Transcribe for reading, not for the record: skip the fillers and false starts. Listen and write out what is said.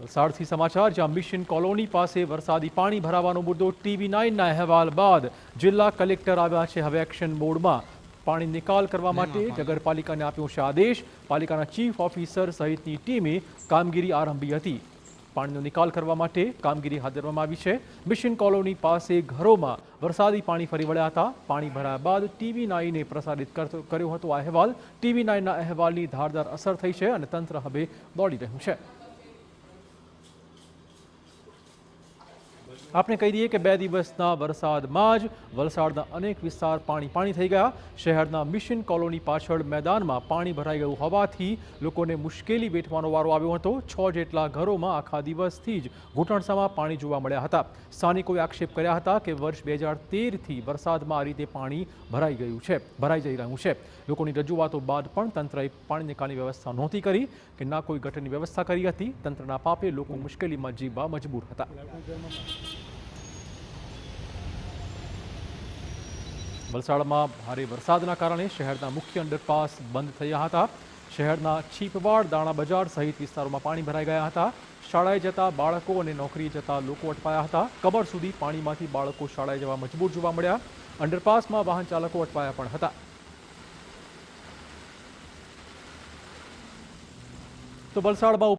વલસાડથી સમાચાર, જ્યાં મિશન કોલોની પાસે વરસાદી પાણી ભરાવાનો મુદ્દો TV9ના અહેવાલ બાદ જિલ્લા કલેક્ટર આવ્યા છે હવે એક્શન મોડમાં। પાણી નિકાલ કરવા માટે નગરપાલિકાને આપ્યો છે આદેશ। પાલિકાના ચીફ ઓફિસર સહિતની ટીમે કામગીરી આરંભી હતી। પાણીનો નિકાલ કરવા માટે કામગીરી હાથ ધરવામાં આવી છે। મિશન કોલોની પાસે ઘરોમાં વરસાદી પાણી ફરી વળ્યા હતા। પાણી ભરાયા બાદ TV9એ પ્રસારિત કર્યો હતો આ અહેવાલ। TV9ના અહેવાલની ધારદાર અસર થઈ છે અને તંત્ર હવે દોડી રહ્યું છે। આપણે કહી દઈએ કે 2 દિવસના વરસાદમાં જ વલસાડના અનેક વિસ્તાર પાણી થઈ ગયા। શહેરના મિશન કોલોની પાછળ મેદાનમાં પાણી ભરાઈ ગયું હોવાથી લોકોને મુશ્કેલી વેઠવાનો વારો આવ્યો હતો। 6 જેટલા ઘરોમાં આખા દિવસથી જ ઘૂંટણસામાં પાણી જોવા મળ્યા હતા। સ્થાનિકોએ આક્ષેપ કર્યા હતા કે વર્ષ 2013થી વરસાદમાં આ રીતે પાણી ભરાઈ જઈ રહ્યું છે। લોકોની રજૂઆતો બાદ પણ તંત્રએ પાણી નિકાલની વ્યવસ્થા નહોતી કરી કે ના કોઈ ગટરની વ્યવસ્થા કરી હતી। તંત્રના પાપે લોકો મુશ્કેલીમાં જીવવા મજબૂર હતા। વલસાડમાં ભારે વરસાદના કારણે શહેરના મુખ્ય અંડરપાસ બંધ થયા હતા। શહેરના છીપવાડ, દાણા બજાર સહિત વિસ્તારોમાં પાણી ભરાઈ ગયા હતા। શાળાએ જતા બાળકો અને નોકરીએ જતા લોકો અટવાયા હતા। કમર સુધી પાણીમાંથી બાળકો શાળાએ જવા મજબૂર જોવા મળ્યા। અંડરપાસમાં વાહન ચાલકો અટવાયા પણ હતા। તો વલસાડમાં